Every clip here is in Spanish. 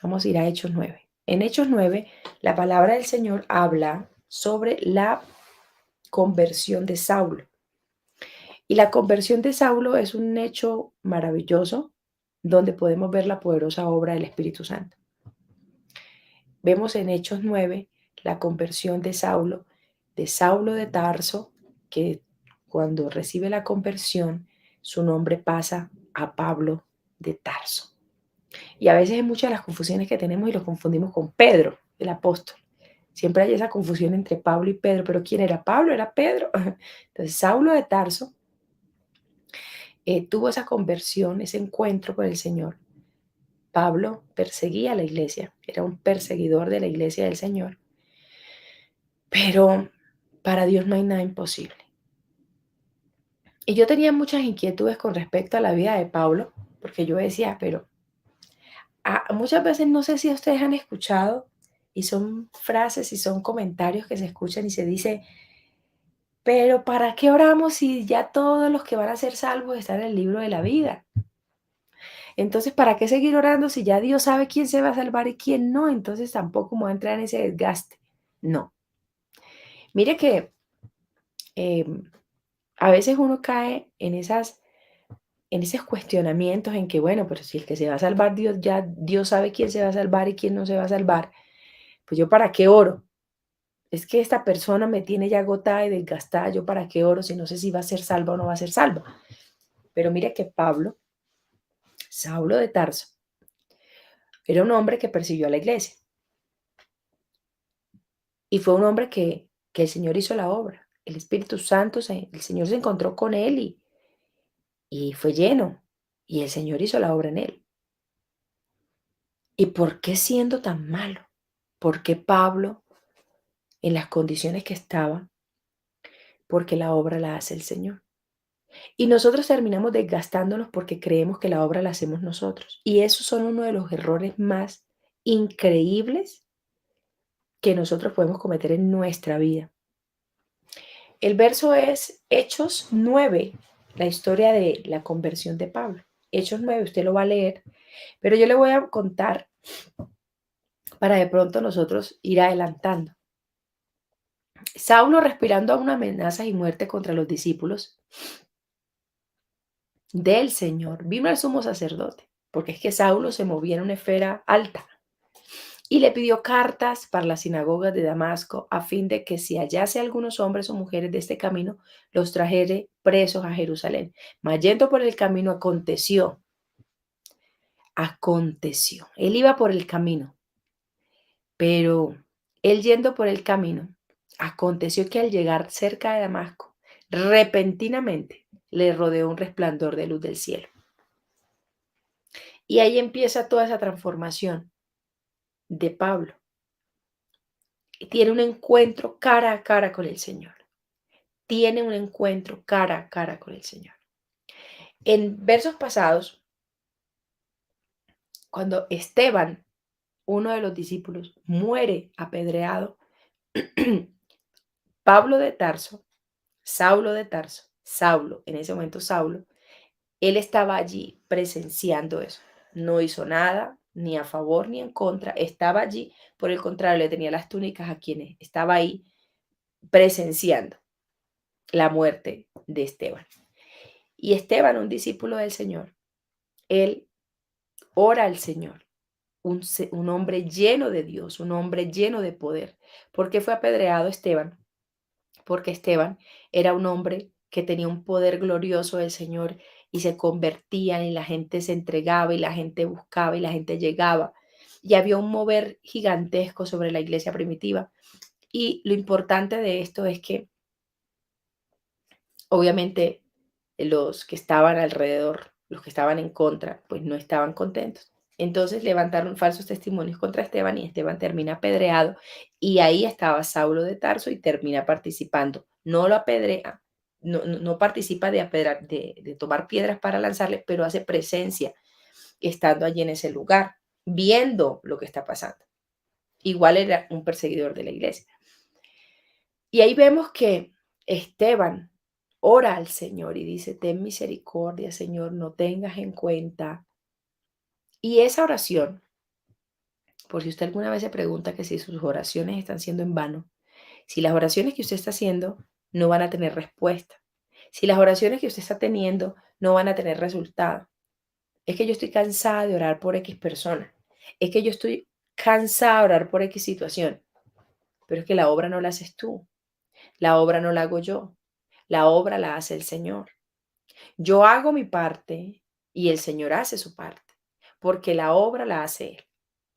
Vamos a ir a Hechos 9. En Hechos 9, la palabra del Señor habla sobre la conversión de Saulo. Y la conversión de Saulo es un hecho maravilloso donde podemos ver la poderosa obra del Espíritu Santo. Vemos en Hechos 9 la conversión de Saulo de Tarso, que cuando recibe la conversión, su nombre pasa a Pablo de Tarso. Y a veces hay muchas de las confusiones que tenemos y lo confundimos con Pedro, el apóstol. Siempre hay esa confusión entre Pablo y Pedro, pero ¿quién era Pablo? ¿Era Pedro? Entonces, Saulo de Tarso tuvo esa conversión, ese encuentro con el Señor. Pablo perseguía a la iglesia, era un perseguidor de la iglesia del Señor, pero para Dios no hay nada imposible. Y yo tenía muchas inquietudes con respecto a la vida de Pablo, porque yo decía, pero muchas veces no sé si ustedes han escuchado, y son frases y son comentarios que se escuchan y se dice, pero ¿para qué oramos si ya todos los que van a ser salvos están en el libro de la vida? Entonces, ¿para qué seguir orando si ya Dios sabe quién se va a salvar y quién no? Entonces tampoco me voy a entrar en ese desgaste. No. Mire que eh, a veces uno cae en esos cuestionamientos en que, bueno, pero si el que se va a salvar Dios, ya Dios sabe quién se va a salvar y quién no se va a salvar, pues yo para qué oro. Es que esta persona me tiene ya agotada y desgastada, yo para qué oro si no sé si va a ser salva o no va a ser salva. Pero mire que Pablo, Saulo de Tarso, era un hombre que persiguió a la iglesia y fue un hombre que el Señor hizo la obra. El Espíritu Santo, el Señor se encontró con él y fue lleno y el Señor hizo la obra en él. ¿Y por qué siendo tan malo? ¿Por qué Pablo en las condiciones que estaba? Porque la obra la hace el Señor. Y nosotros terminamos desgastándonos porque creemos que la obra la hacemos nosotros. Y esos son uno de los errores más increíbles que nosotros podemos cometer en nuestra vida. El verso es Hechos 9, la historia de la conversión de Pablo. Hechos 9, usted lo va a leer, pero yo le voy a contar para de pronto nosotros ir adelantando. Saulo, respirando aún amenazas y muerte contra los discípulos del Señor, vino al sumo sacerdote, porque es que Saulo se movía en una esfera alta, y le pidió cartas para las sinagogas de Damasco, a fin de que si hallase algunos hombres o mujeres de este camino, los trajere presos a Jerusalén. Mas yendo por el camino, él iba por el camino, pero él yendo por el camino, aconteció que al llegar cerca de Damasco, repentinamente le rodeó un resplandor de luz del cielo. Y ahí empieza toda esa transformación de Pablo. Y tiene un encuentro cara a cara con el Señor. Tiene un encuentro cara a cara con el Señor. En versos pasados, cuando Esteban, uno de los discípulos, muere apedreado, Pablo de Tarso, Saulo de Tarso, Saulo, en ese momento Saulo, él estaba allí presenciando eso. No hizo nada, ni a favor ni en contra, estaba allí, por el contrario, le tenía las túnicas a quienes estaba ahí presenciando la muerte de Esteban. Y Esteban, un discípulo del Señor, él ora al Señor, un hombre lleno de Dios, un hombre lleno de poder. ¿Por qué fue apedreado Esteban? Porque Esteban era un hombre que tenía un poder glorioso del Señor y se convertían y la gente se entregaba y la gente buscaba y la gente llegaba. Y había un mover gigantesco sobre la iglesia primitiva. Y lo importante de esto es que obviamente los que estaban alrededor, los que estaban en contra, pues no estaban contentos. Entonces levantaron falsos testimonios contra Esteban y Esteban termina apedreado y ahí estaba Saulo de Tarso y termina participando. No lo apedrea, no participa de tomar piedras para lanzarle, pero hace presencia estando allí en ese lugar, viendo lo que está pasando. Igual era un perseguidor de la iglesia. Y ahí vemos que Esteban ora al Señor y dice, ten misericordia, Señor, no tengas en cuenta. Y esa oración Por si usted alguna vez se pregunta que si sus oraciones están siendo en vano, si las oraciones que usted está haciendo no van a tener respuesta, si las oraciones que usted está teniendo no van a tener resultado, es que yo estoy cansada de orar por X persona, es que yo estoy cansada de orar por X situación, pero es que la obra no la haces tú, la obra no la hago yo, la obra la hace el Señor. Yo hago mi parte y el Señor hace su parte, porque la obra la hace Él.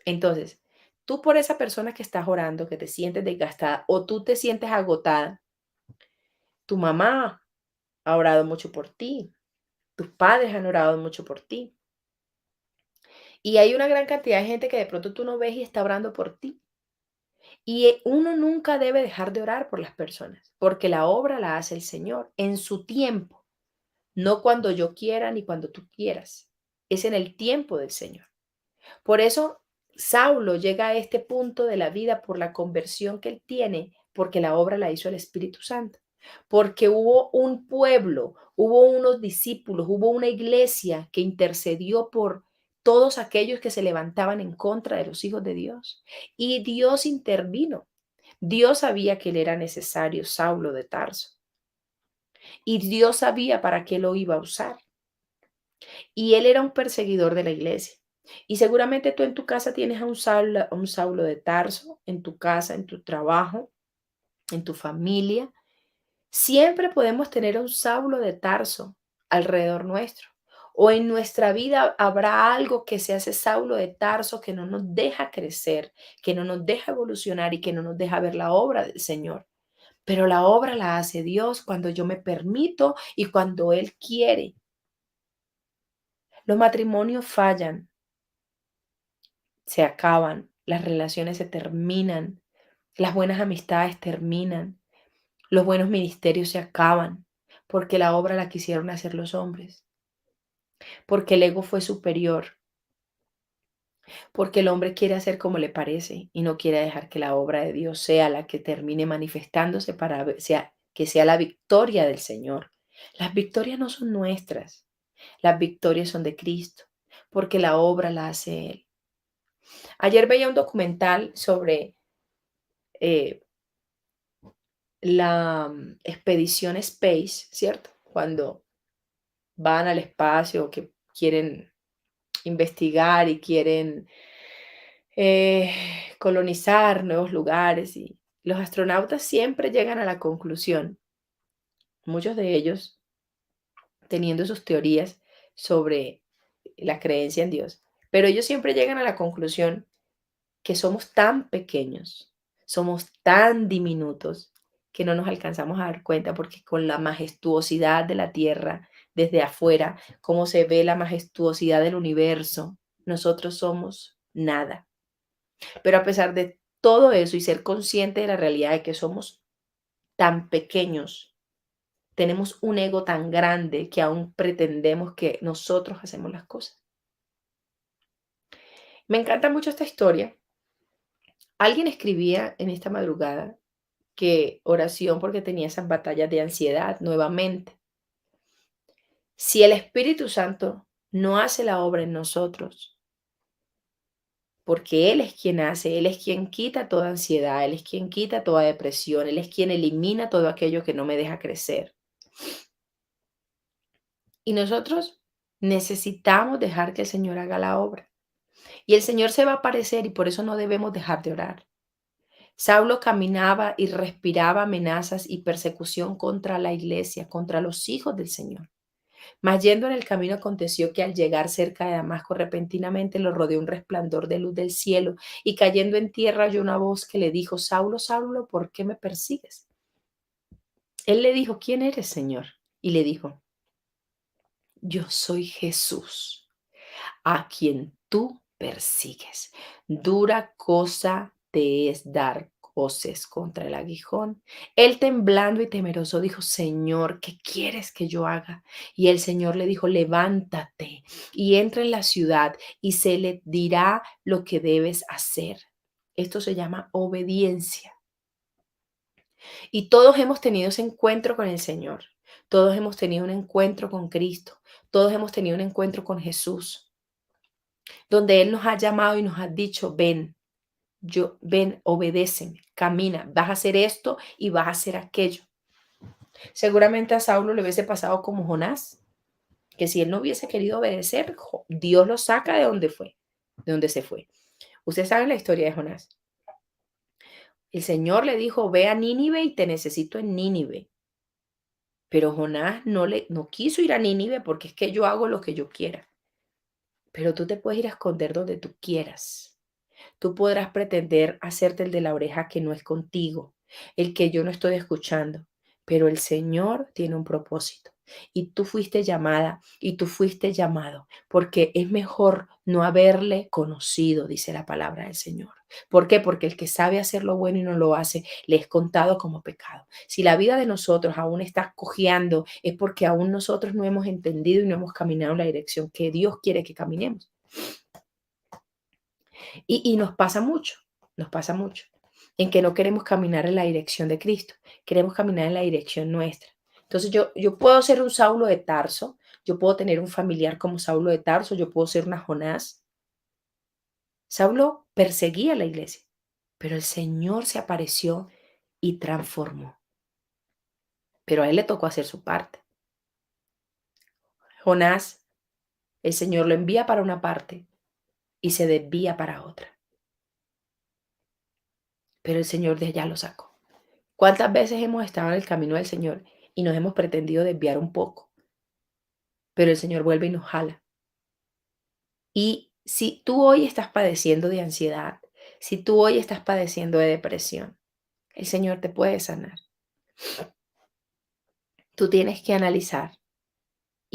Entonces, tú por esa persona que estás orando, que te sientes desgastada o tú te sientes agotada, tu mamá ha orado mucho por ti, tus padres han orado mucho por ti. Y hay una gran cantidad de gente que de pronto tú no ves y está orando por ti. Y uno nunca debe dejar de orar por las personas, porque la obra la hace el Señor en su tiempo, no cuando yo quiera ni cuando tú quieras. Es en el tiempo del Señor. Por eso Saulo llega a este punto de la vida por la conversión que él tiene, porque la obra la hizo el Espíritu Santo. Porque hubo un pueblo, hubo unos discípulos, hubo una iglesia que intercedió por todos aquellos que se levantaban en contra de los hijos de Dios. Y Dios intervino. Dios sabía que él era necesario, Saulo de Tarso. Y Dios sabía para qué lo iba a usar. Y él era un perseguidor de la iglesia. Y seguramente tú en tu casa tienes a un Saulo de Tarso, en tu casa, en tu trabajo, en tu familia. Siempre podemos tener a un Saulo de Tarso alrededor nuestro. O en nuestra vida habrá algo que se hace Saulo de Tarso que no nos deja crecer, que no nos deja evolucionar y que no nos deja ver la obra del Señor. Pero la obra la hace Dios cuando yo me permito y cuando Él quiere. Los matrimonios fallan, se acaban, las relaciones se terminan, las buenas amistades terminan, los buenos ministerios se acaban, porque la obra la quisieron hacer los hombres, porque el ego fue superior, porque el hombre quiere hacer como le parece y no quiere dejar que la obra de Dios sea la que termine manifestándose para que sea la victoria del Señor. Las victorias no son nuestras, las victorias son de Cristo, porque la obra la hace Él. Ayer veía un documental sobre eh, la expedición Space, ¿cierto? Cuando van al espacio, que quieren investigar y quieren eh, colonizar nuevos lugares y los astronautas siempre llegan a la conclusión, muchos de ellos teniendo sus teorías sobre la creencia en Dios, pero ellos siempre llegan a la conclusión que somos tan pequeños, somos tan diminutos que no nos alcanzamos a dar cuenta porque con la majestuosidad de la Tierra desde afuera, cómo se ve la majestuosidad del universo, nosotros somos nada. Pero a pesar de todo eso y ser consciente de la realidad de que somos tan pequeños, tenemos un ego tan grande que aún pretendemos que nosotros hacemos las cosas. Me encanta mucho esta historia. Alguien escribía en esta madrugada que oración porque tenía esas batallas de ansiedad nuevamente. Si el Espíritu Santo no hace la obra en nosotros, porque Él es quien hace, Él es quien quita toda ansiedad, Él es quien quita toda depresión, Él es quien elimina todo aquello que no me deja crecer. Y nosotros necesitamos dejar que el Señor haga la obra. Y el Señor se va a aparecer y por eso no debemos dejar de orar. Saulo caminaba y respiraba amenazas y persecución contra la iglesia, contra los hijos del Señor. Mas yendo en el camino aconteció que al llegar cerca de Damasco repentinamente lo rodeó un resplandor de luz del cielo y cayendo en tierra oyó una voz que le dijo, Saulo, Saulo, ¿por qué me persigues? Él le dijo, ¿quién eres, Señor? Y le dijo, yo soy Jesús, a quien tú persigues. Dura cosa te es dar coces contra el aguijón. Él temblando y temeroso dijo, Señor, ¿qué quieres que yo haga? Y el Señor le dijo, levántate y entra en la ciudad y se le dirá lo que debes hacer. Esto se llama obediencia. Y todos hemos tenido ese encuentro con el Señor. Todos hemos tenido un encuentro con Cristo. Todos hemos tenido un encuentro con Jesús donde Él nos ha llamado y nos ha dicho, ven. ven, obedéceme, camina, vas a hacer esto y vas a hacer aquello. Seguramente a Saulo le hubiese pasado como Jonás, que si él no hubiese querido obedecer, Dios lo saca de donde fue, de donde se fue. Ustedes saben la historia de Jonás. El Señor le dijo, ve a Nínive y te necesito en Nínive. Pero Jonás no quiso ir a Nínive porque es que yo hago lo que yo quiera. Pero tú te puedes ir a esconder donde tú quieras. Tú podrás pretender hacerte el de la oreja que no es contigo, el que yo no estoy escuchando, pero el Señor tiene un propósito. Y tú fuiste llamada y tú fuiste llamado, porque es mejor no haberle conocido, dice la palabra del Señor. ¿Por qué? Porque el que sabe hacer lo bueno y no lo hace, le es contado como pecado. Si la vida de nosotros aún está cojeando, es porque aún nosotros no hemos entendido y no hemos caminado en la dirección que Dios quiere que caminemos. Y nos pasa mucho, en que no queremos caminar en la dirección de Cristo, queremos caminar en la dirección nuestra. Entonces yo puedo ser un Saulo de Tarso, yo puedo tener un familiar como Saulo de Tarso, yo puedo ser una Jonás. Saulo perseguía a la iglesia, pero el Señor se apareció y transformó. Pero a él le tocó hacer su parte. Jonás, el Señor lo envía para una parte y se desvía para otra, pero el Señor de allá lo sacó. ¿Cuántas veces hemos estado en el camino del Señor y nos hemos pretendido desviar un poco? Pero el Señor vuelve y nos jala. Y si tú hoy estás padeciendo de ansiedad, si tú hoy estás padeciendo de depresión, el Señor te puede sanar. Tú tienes que analizar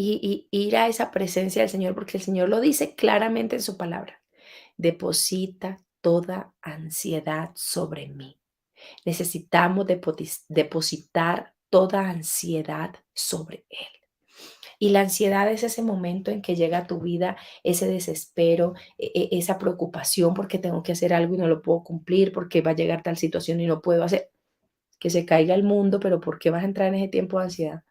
y ir a esa presencia del Señor porque el Señor lo dice claramente en su palabra. Deposita toda ansiedad sobre mí. Necesitamos depositar toda ansiedad sobre Él. Y la ansiedad es ese momento en que llega a tu vida ese desespero, esa preocupación porque tengo que hacer algo y no lo puedo cumplir, porque va a llegar tal situación y no puedo hacer, que se caiga el mundo, pero ¿por qué vas a entrar en ese tiempo de ansiedad?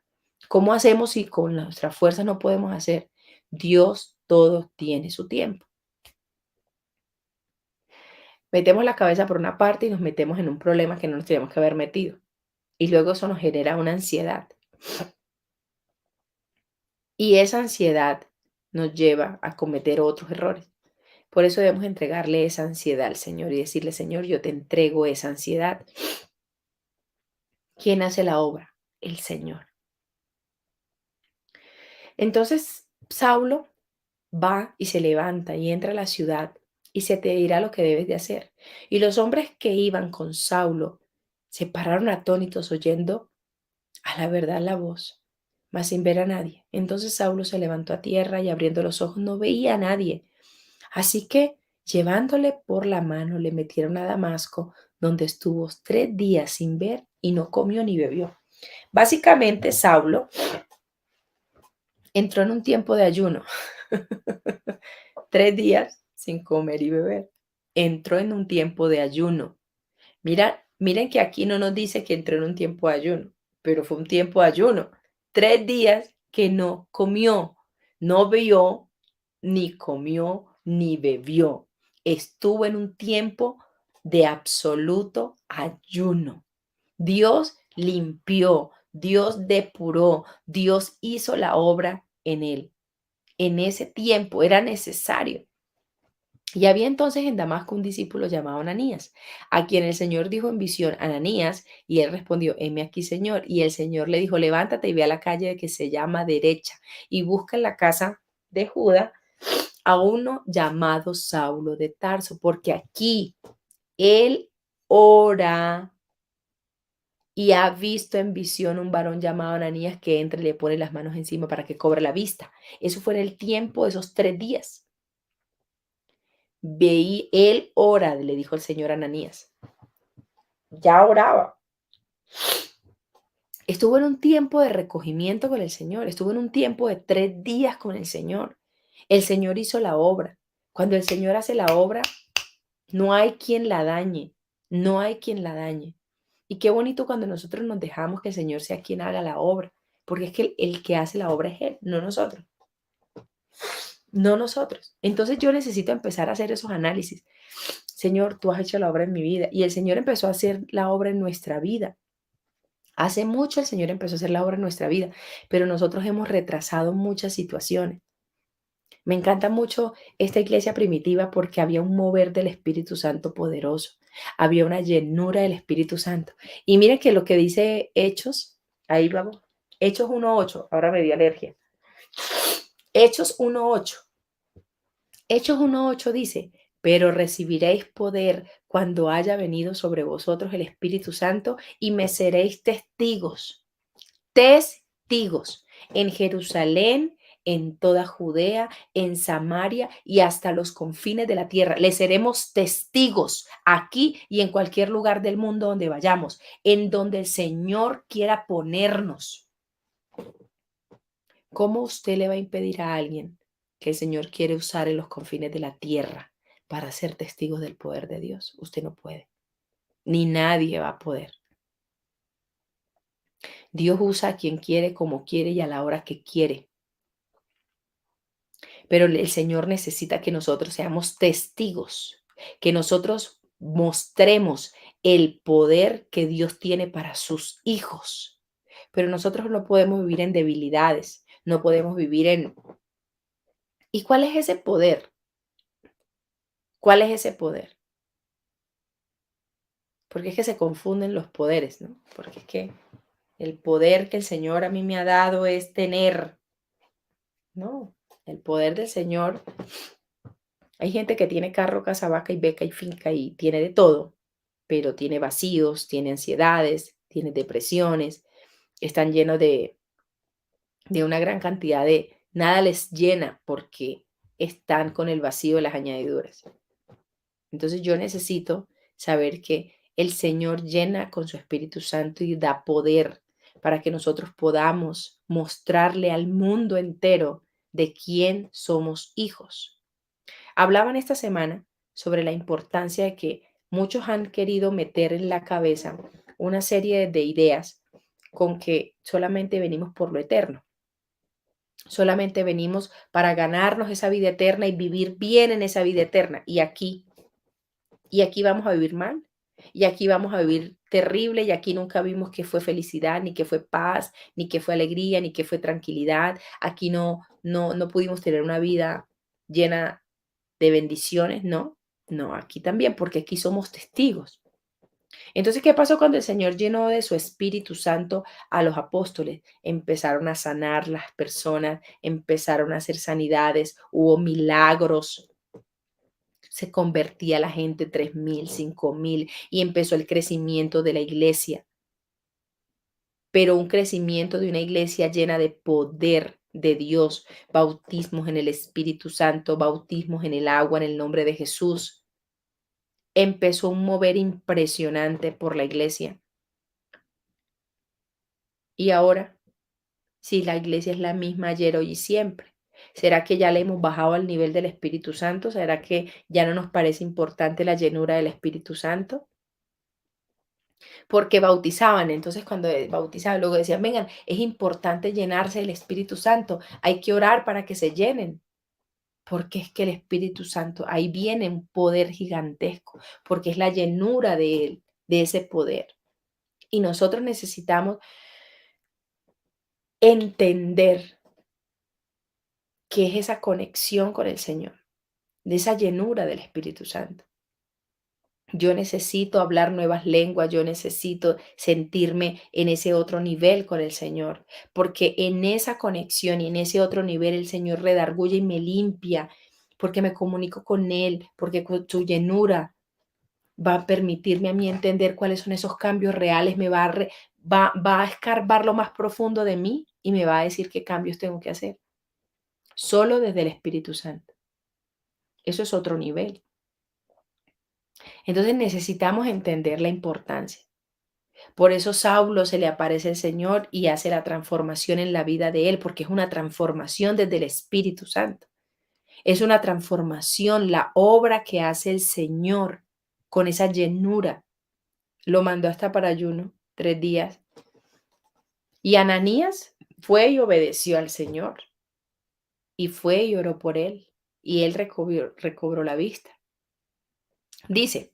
¿Cómo hacemos si con nuestras fuerzas no podemos hacer? Dios todo tiene su tiempo. Metemos la cabeza por una parte y nos metemos en un problema que no nos tenemos que haber metido. Y luego eso nos genera una ansiedad. Y esa ansiedad nos lleva a cometer otros errores. Por eso debemos entregarle esa ansiedad al Señor y decirle, Señor, yo te entrego esa ansiedad. ¿Quién hace la obra? El Señor. Entonces, Saulo va y se levanta y entra a la ciudad y se te dirá lo que debes de hacer. Y los hombres que iban con Saulo se pararon atónitos oyendo a la verdad la voz, mas sin ver a nadie. Entonces Saulo se levantó a tierra y abriendo los ojos no veía a nadie. Así que, llevándole por la mano, le metieron a Damasco, donde estuvo 3 días sin ver y no comió ni bebió. Básicamente, Saulo entró en un tiempo de ayuno. 3 días sin comer y beber. Entró en un tiempo de ayuno. Miren que aquí no nos dice que entró en un tiempo de ayuno, pero fue un tiempo de ayuno. 3 días que no comió, no vio, ni comió, ni bebió. Estuvo en un tiempo de absoluto ayuno. Dios limpió, Dios depuró, Dios hizo la obra en él. En ese tiempo era necesario. Y había entonces en Damasco un discípulo llamado Ananías, a quien el Señor dijo en visión, Ananías, y él respondió, heme aquí, Señor. Y el Señor le dijo, levántate y ve a la calle que se llama Derecha y busca en la casa de Judá a uno llamado Saulo de Tarso, porque aquí él ora y ha visto en visión un varón llamado Ananías que entra y le pone las manos encima para que cobre la vista. Eso fue en el tiempo de esos 3 días. Veí, él ora, le dijo el Señor a Ananías. Ya oraba. Estuvo en un tiempo de recogimiento con el Señor, estuvo en un tiempo de 3 días con el Señor. El Señor hizo la obra. Cuando el Señor hace la obra, no hay quien la dañe, no hay quien la dañe. Y qué bonito cuando nosotros nos dejamos que el Señor sea quien haga la obra, porque es que el que hace la obra es Él, no nosotros. No nosotros. Entonces yo necesito empezar a hacer esos análisis. Señor, tú has hecho la obra en mi vida. Y el Señor empezó a hacer la obra en nuestra vida. Hace mucho el Señor empezó a hacer la obra en nuestra vida, pero nosotros hemos retrasado muchas situaciones. Me encanta mucho esta iglesia primitiva porque había un mover del Espíritu Santo poderoso, había una llenura del Espíritu Santo. Y miren que lo que dice Hechos, ahí vamos, Hechos 1:8, ahora me dio alergia. Hechos 1:8. Hechos 1:8 dice, pero recibiréis poder cuando haya venido sobre vosotros el Espíritu Santo y me seréis testigos en Jerusalén, en toda Judea, en Samaria y hasta los confines de la tierra. Le seremos testigos aquí y en cualquier lugar del mundo donde vayamos, en donde el Señor quiera ponernos. ¿Cómo usted le va a impedir a alguien que el Señor quiere usar en los confines de la tierra para ser testigos del poder de Dios? Usted no puede, ni nadie va a poder. Dios usa a quien quiere, como quiere y a la hora que quiere. Pero el Señor necesita que nosotros seamos testigos, que nosotros mostremos el poder que Dios tiene para sus hijos. Pero nosotros no podemos vivir en debilidades, no podemos vivir en... ¿Y cuál es ese poder? ¿Cuál es ese poder? Porque es que se confunden los poderes, ¿no? Porque es que el poder que el Señor a mí me ha dado es tener, no, el poder del Señor. Hay gente que tiene carro, casa, vaca y beca y finca y tiene de todo, pero tiene vacíos, tiene ansiedades, tiene depresiones, están llenos de una gran cantidad de, nada les llena porque están con el vacío de las añadiduras. Entonces yo necesito saber que el Señor llena con su Espíritu Santo y da poder para que nosotros podamos mostrarle al mundo entero de quién somos hijos. Hablaban esta semana sobre la importancia de que muchos han querido meter en la cabeza una serie de ideas con que solamente venimos por lo eterno. Solamente venimos para ganarnos esa vida eterna y vivir bien en esa vida eterna. Y aquí vamos a vivir mal, y aquí vamos a vivir terrible, y aquí nunca vimos que fue felicidad, ni que fue paz, ni que fue alegría, ni que fue tranquilidad. Aquí no pudimos tener una vida llena de bendiciones, no, no, aquí también, porque aquí somos testigos. Entonces, ¿qué pasó cuando el Señor llenó de su Espíritu Santo a los apóstoles? Empezaron a sanar las personas, empezaron a hacer sanidades, hubo milagros, se convertía la gente, 3,000, 5,000, y empezó el crecimiento de la iglesia, pero un crecimiento de una iglesia llena de poder de Dios, bautismos en el Espíritu Santo, bautismos en el agua, en el nombre de Jesús. Empezó un mover impresionante por la iglesia. Y ahora, si la iglesia es la misma ayer, hoy y siempre, ¿será que ya le hemos bajado al nivel del Espíritu Santo? ¿Será que ya no nos parece importante la llenura del Espíritu Santo? Porque bautizaban, entonces cuando bautizaban, luego decían, vengan, es importante llenarse del Espíritu Santo, hay que orar para que se llenen, porque es que el Espíritu Santo, ahí viene un poder gigantesco, porque es la llenura de él, de ese poder. Y nosotros necesitamos entender qué es esa conexión con el Señor, de esa llenura del Espíritu Santo. Yo necesito hablar nuevas lenguas, yo necesito sentirme en ese otro nivel con el Señor, porque en esa conexión y en ese otro nivel el Señor redarguye y me limpia, porque me comunico con Él, porque con su llenura va a permitirme a mí entender cuáles son esos cambios reales, va a escarbar lo más profundo de mí y me va a decir qué cambios tengo que hacer, solo desde el Espíritu Santo. Eso es otro nivel. Entonces necesitamos entender la importancia. Por eso Saulo se le aparece el Señor y hace la transformación en la vida de él, porque es una transformación desde el Espíritu Santo. Es una transformación, la obra que hace el Señor con esa llenura. Lo mandó hasta para ayuno, 3 días. Y Ananías fue y obedeció al Señor. Y fue y oró por él. Y él recobró la vista. Dice,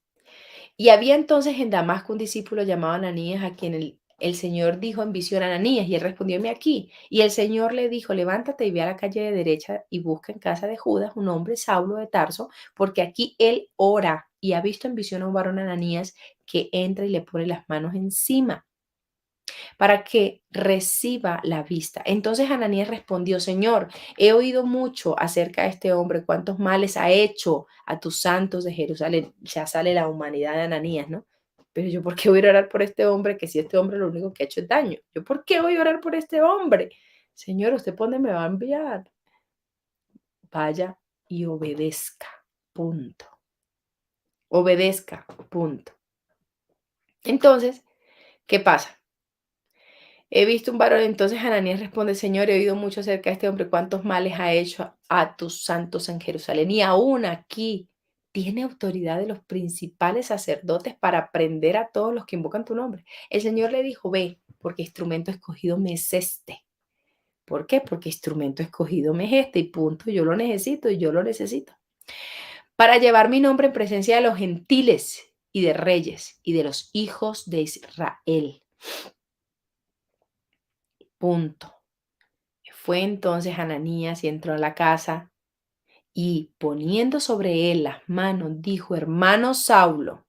y había entonces en Damasco un discípulo llamado Ananías, a quien el Señor dijo en visión a Ananías, y él respondió: "Heme aquí". Y el Señor le dijo: levántate y ve a la calle de derecha y busca en casa de Judas un hombre, Saulo de Tarso, porque aquí él ora y ha visto en visión a un varón, Ananías, que entra y le pone las manos encima para que reciba la vista. Entonces Ananías respondió: Señor, he oído mucho acerca de este hombre, cuántos males ha hecho a tus santos de Jerusalén. Ya sale la humanidad de Ananías, ¿no? Pero yo, ¿por qué voy a orar por este hombre? Que si este hombre lo único que ha hecho es daño. Yo, ¿por qué voy a orar por este hombre? Señor, ¿usted por dónde me va a enviar? Vaya y obedezca. Punto. Obedezca. Punto. Entonces, ¿qué pasa? He visto un varón, entonces Ananías responde: Señor, he oído mucho acerca de este hombre, cuántos males ha hecho a tus santos en Jerusalén. Y aún aquí tiene autoridad de los principales sacerdotes para prender a todos los que invocan tu nombre. El Señor le dijo: ve, porque instrumento escogido me es este. ¿Por qué? Porque instrumento escogido me es este y punto. Yo lo necesito y yo lo necesito. Para llevar mi nombre en presencia de los gentiles y de reyes y de los hijos de Israel. Punto. Fue entonces Ananías y entró a la casa y poniendo sobre él las manos, dijo: hermano Saulo,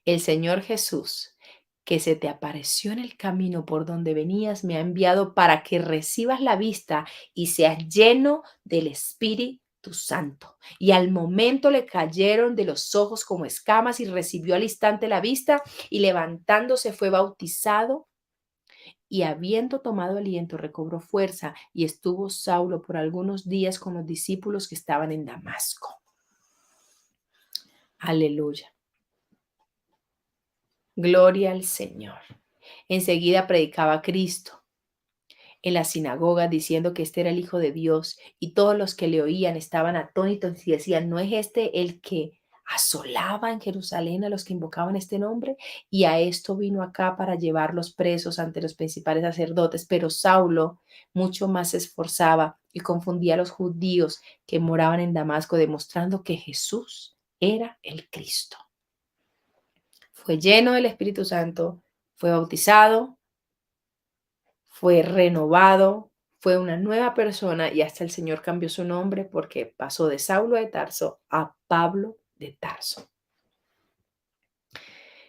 el Señor Jesús, que se te apareció en el camino por donde venías, me ha enviado para que recibas la vista y seas lleno del Espíritu Santo. Y al momento le cayeron de los ojos como escamas y recibió al instante la vista y levantándose fue bautizado y habiendo tomado aliento recobró fuerza y estuvo Saulo por algunos días con los discípulos que estaban en Damasco. Aleluya. Gloria al Señor. Enseguida predicaba Cristo en la sinagoga diciendo que este era el Hijo de Dios y todos los que le oían estaban atónitos y decían: ¿no es este el que asolaba en Jerusalén a los que invocaban este nombre? Y a esto vino acá para llevarlos presos ante los principales sacerdotes. Pero Saulo mucho más se esforzaba y confundía a los judíos que moraban en Damasco, demostrando que Jesús era el Cristo. Fue lleno del Espíritu Santo, fue bautizado, fue renovado, fue una nueva persona y hasta el Señor cambió su nombre porque pasó de Saulo de Tarso a Pablo de Tarso.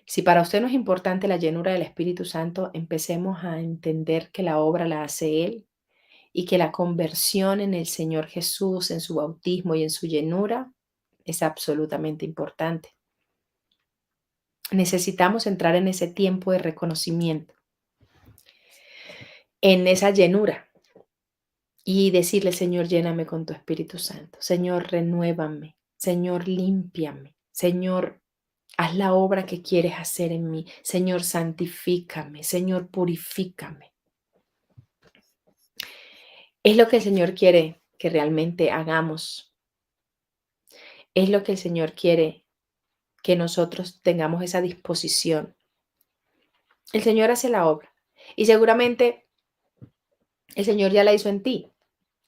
Si para usted no es importante la llenura del Espíritu Santo, empecemos a entender que la obra la hace Él y que la conversión en el Señor Jesús, en su bautismo y en su llenura es absolutamente importante. Necesitamos entrar en ese tiempo de reconocimiento, en esa llenura y decirle: Señor, lléname con tu Espíritu Santo. Señor, renuévame. Señor, límpiame. Señor, haz la obra que quieres hacer en mí. Señor, santifícame. Señor, purifícame. Es lo que el Señor quiere que realmente hagamos. Es lo que el Señor quiere que nosotros tengamos esa disposición. El Señor hace la obra y seguramente el Señor ya la hizo en ti.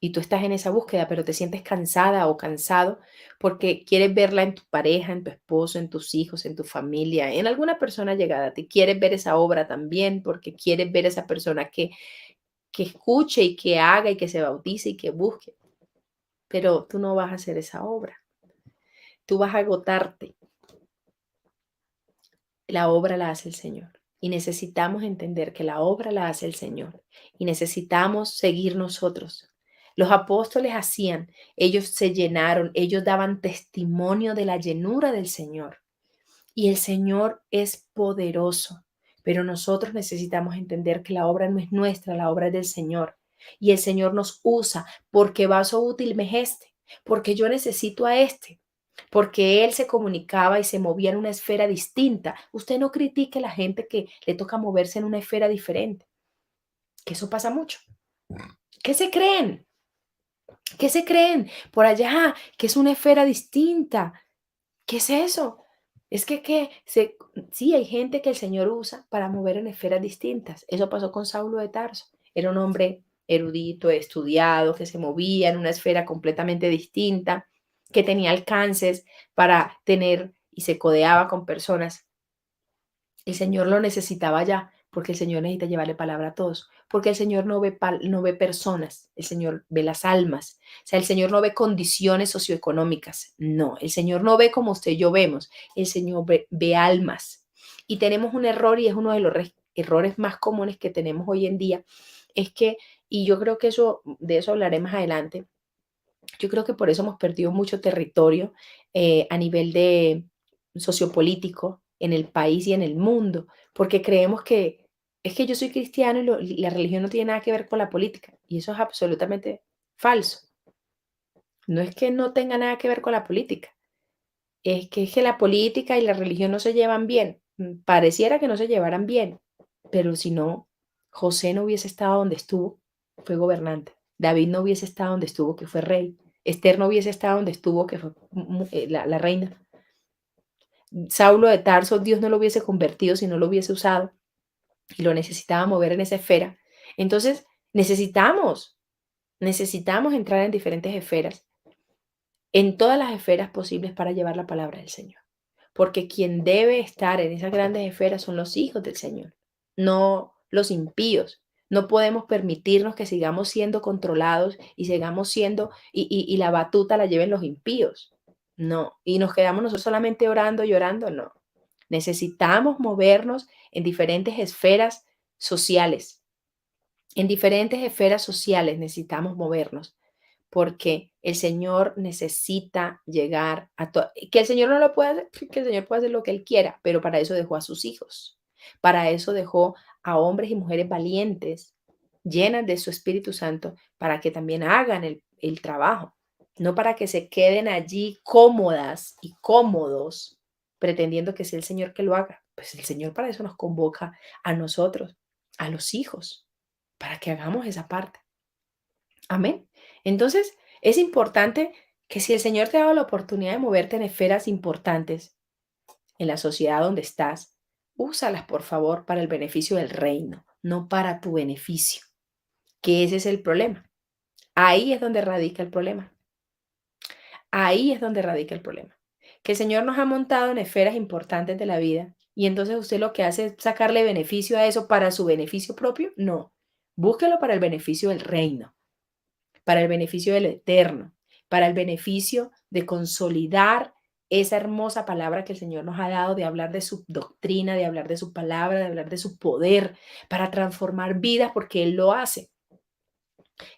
Y tú estás en esa búsqueda, pero te sientes cansada o cansado porque quieres verla en tu pareja, en tu esposo, en tus hijos, en tu familia, en alguna persona llegada a ti. Quieres ver esa obra también porque quieres ver esa persona que escuche y que haga y que se bautice y que busque. Pero tú no vas a hacer esa obra. Tú vas a agotarte. La obra la hace el Señor. Y necesitamos entender que la obra la hace el Señor. Y necesitamos seguir nosotros. Los apóstoles hacían, ellos se llenaron, ellos daban testimonio de la llenura del Señor. Y el Señor es poderoso. Pero nosotros necesitamos entender que la obra no es nuestra, la obra es del Señor. Y el Señor nos usa porque vaso útil me es este, porque yo necesito a este, porque Él se comunicaba y se movía en una esfera distinta. Usted no critique a la gente que le toca moverse en una esfera diferente, que eso pasa mucho. ¿Qué se creen? ¿Qué se creen por allá? Que es una esfera distinta. ¿Qué es eso? Es sí, hay gente que el Señor usa para mover en esferas distintas. Eso pasó con Saulo de Tarso. Era un hombre erudito, estudiado, que se movía en una esfera completamente distinta, que tenía alcances para tener y se codeaba con personas, el Señor lo necesitaba ya, porque el Señor necesita llevarle palabra a todos, porque el Señor no ve personas, el Señor ve las almas. O sea, el Señor no ve condiciones socioeconómicas, no, el Señor no ve como usted y yo vemos, el Señor ve almas. Y tenemos un error, y es uno de los errores más comunes que tenemos hoy en día, es que, y yo creo que de eso hablaré más adelante, yo creo que por eso hemos perdido mucho territorio a nivel de sociopolítico en el país y en el mundo, porque creemos que es que yo soy cristiano y la religión no tiene nada que ver con la política, y eso es absolutamente falso. No es que no tenga nada que ver con la política, es que la política y la religión no se llevan bien. Pareciera que no se llevaran bien, pero si no, José no hubiese estado donde estuvo, fue gobernante. David no hubiese estado donde estuvo, que fue rey. Esther no hubiese estado donde estuvo, que fue la reina. Saulo de Tarso, Dios no lo hubiese convertido si no lo hubiese usado y lo necesitaba mover en esa esfera. Entonces, necesitamos entrar en diferentes esferas, en todas las esferas posibles para llevar la palabra del Señor. Porque quien debe estar en esas grandes esferas son los hijos del Señor, no los impíos. No podemos permitirnos que sigamos siendo controlados y sigamos siendo, y la batuta la lleven los impíos. No, y nos quedamos nosotros solamente orando y orando, no. Necesitamos movernos en diferentes esferas sociales. En diferentes esferas sociales necesitamos movernos porque el Señor necesita llegar a todo. Que el Señor no lo puede hacer, que el Señor puede hacer lo que Él quiera, pero para eso dejó a sus hijos. Para eso dejó a hombres y mujeres valientes, llenas de su Espíritu Santo, para que también hagan el trabajo, no para que se queden allí cómodas y cómodos, pretendiendo que sea el Señor que lo haga. Pues el Señor para eso nos convoca a nosotros, a los hijos, para que hagamos esa parte. Amén. Entonces, es importante que si el Señor te ha dado la oportunidad de moverte en esferas importantes en la sociedad donde estás, úsalas, por favor, para el beneficio del reino, no para tu beneficio, que ese es el problema. Ahí es donde radica el problema. Ahí es donde radica el problema. Que el Señor nos ha montado en esferas importantes de la vida y entonces usted lo que hace es sacarle beneficio a eso para su beneficio propio. No, búsquelo para el beneficio del reino, para el beneficio del eterno, para el beneficio de consolidar esa hermosa palabra que el Señor nos ha dado, de hablar de su doctrina, de hablar de su palabra, de hablar de su poder, para transformar vidas, porque Él lo hace.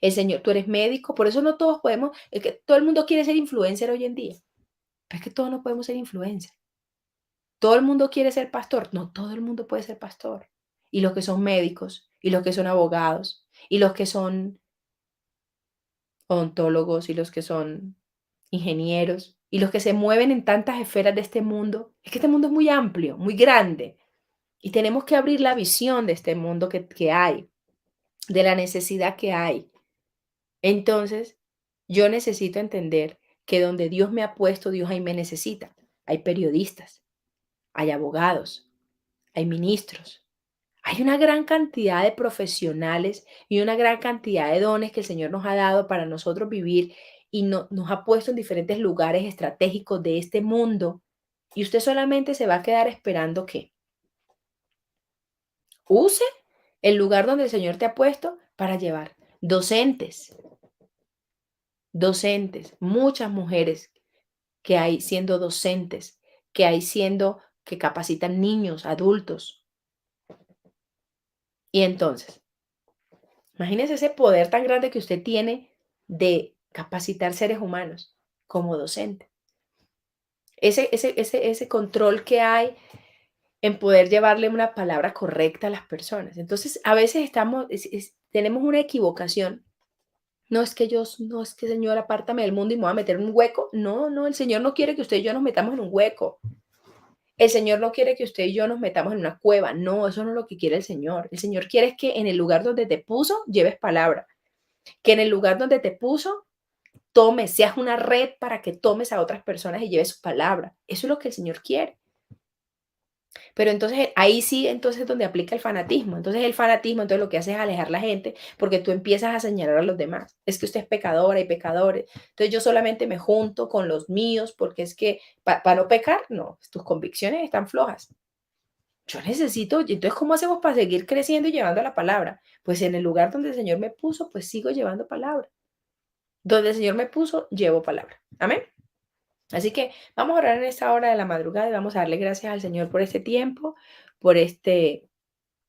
El Señor, tú eres médico, por eso no todos podemos, es que todo el mundo quiere ser influencer hoy en día, pero es que todos no podemos ser influencer. Todo el mundo quiere ser pastor, no todo el mundo puede ser pastor. Y los que son médicos, y los que son abogados, y los que son odontólogos, y los que son ingenieros, y los que se mueven en tantas esferas de este mundo. Es que este mundo es muy amplio, muy grande, y tenemos que abrir la visión de este mundo que hay, de la necesidad que hay. Entonces, yo necesito entender que donde Dios me ha puesto, Dios ahí me necesita. Hay periodistas, hay abogados, hay ministros, hay una gran cantidad de profesionales y una gran cantidad de dones que el Señor nos ha dado para nosotros vivir y nos ha puesto en diferentes lugares estratégicos de este mundo. Y usted solamente se va a quedar esperando que use el lugar donde el Señor te ha puesto para llevar docentes, docentes, muchas mujeres que hay siendo docentes, que hay siendo que capacitan niños, adultos. Y entonces, imagínese ese poder tan grande que usted tiene de capacitar seres humanos como docente. Ese control que hay en poder llevarle una palabra correcta a las personas. Entonces, a veces tenemos una equivocación. No es que Señor, apártame del mundo y me voy a meter en un hueco. No, no, el Señor no quiere que usted y yo nos metamos en un hueco. El Señor no quiere que usted y yo nos metamos en una cueva. No, eso no es lo que quiere el Señor. El Señor quiere que en el lugar donde te puso, lleves palabra. Que en el lugar donde te puso, seas una red para que tomes a otras personas y lleves su palabra. Eso es lo que el Señor quiere. Pero entonces ahí sí, entonces donde aplica el fanatismo. Entonces el fanatismo, entonces lo que hace es alejar a la gente porque tú empiezas a señalar a los demás. Es que usted es pecadora y pecadores. Entonces yo solamente me junto con los míos porque es que para no pecar, no, tus convicciones están flojas. Yo necesito, y entonces, ¿cómo hacemos para seguir creciendo y llevando la palabra? Pues en el lugar donde el Señor me puso, pues sigo llevando palabra. Donde el Señor me puso, llevo palabra. Amén. Así que vamos a orar en esta hora de la madrugada y vamos a darle gracias al Señor por este tiempo, por este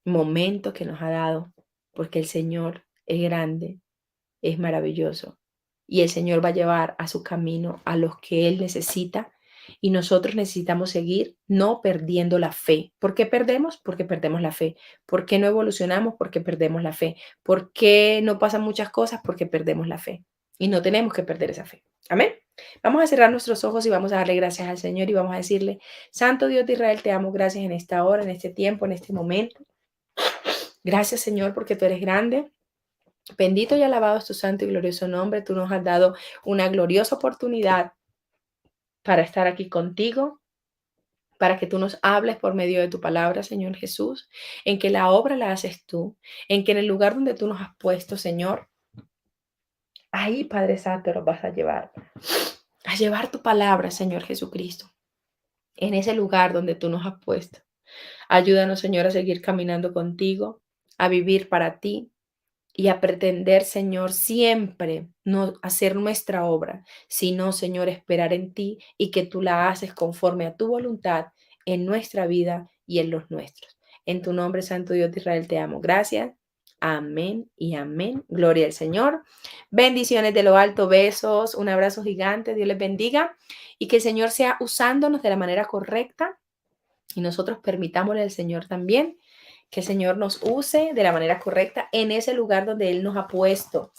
momento que nos ha dado, porque el Señor es grande, es maravilloso y el Señor va a llevar a su camino a los que Él necesita y nosotros necesitamos seguir no perdiendo la fe. ¿Por qué perdemos? Porque perdemos la fe. ¿Por qué no evolucionamos? Porque perdemos la fe. ¿Por qué no pasan muchas cosas? Porque perdemos la fe. Y no tenemos que perder esa fe. Amén. Vamos a cerrar nuestros ojos y vamos a darle gracias al Señor y vamos a decirle, Santo Dios de Israel, te amo, gracias en esta hora, en este tiempo, en este momento. Gracias, Señor, porque tú eres grande. Bendito y alabado es tu santo y glorioso nombre. Tú nos has dado una gloriosa oportunidad para estar aquí contigo, para que tú nos hables por medio de tu palabra, Señor Jesús, en que la obra la haces tú, en que en el lugar donde tú nos has puesto, Señor, ahí, Padre Santo, nos vas a llevar tu palabra, Señor Jesucristo, en ese lugar donde tú nos has puesto. Ayúdanos, Señor, a seguir caminando contigo, a vivir para ti, y a pretender, Señor, siempre no hacer nuestra obra, sino, Señor, esperar en ti y que tú la haces conforme a tu voluntad en nuestra vida y en los nuestros. En tu nombre, Santo Dios de Israel, te amo. Gracias. Amén y amén. Gloria al Señor. Bendiciones de lo alto, besos, un abrazo gigante. Dios les bendiga y que el Señor sea usándonos de la manera correcta y nosotros permitámosle al Señor también que el Señor nos use de la manera correcta en ese lugar donde Él nos ha puesto.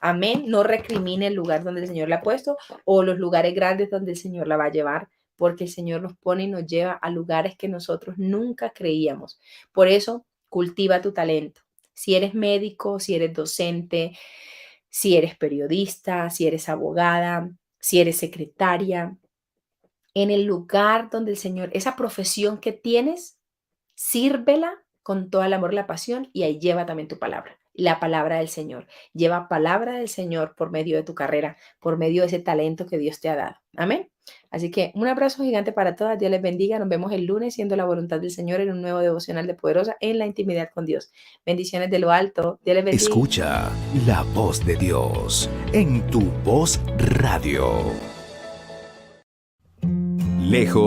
Amén. No recrimine el lugar donde el Señor la ha puesto o los lugares grandes donde el Señor la va a llevar, porque el Señor nos pone y nos lleva a lugares que nosotros nunca creíamos. Por eso, cultiva tu talento. Si eres médico, si eres docente, si eres periodista, si eres abogada, si eres secretaria, en el lugar donde el Señor, esa profesión que tienes, sírvela con todo el amor y la pasión y ahí lleva también tu palabra, la palabra del Señor. Lleva palabra del Señor por medio de tu carrera, por medio de ese talento que Dios te ha dado. Amén. Así que un abrazo gigante para todas. Dios les bendiga. Nos vemos el lunes siendo la voluntad del Señor en un nuevo devocional de Poderosa en la intimidad con Dios. Bendiciones de lo alto. Dios les bendiga. Escucha la voz de Dios en Tu Voz Radio. Lejos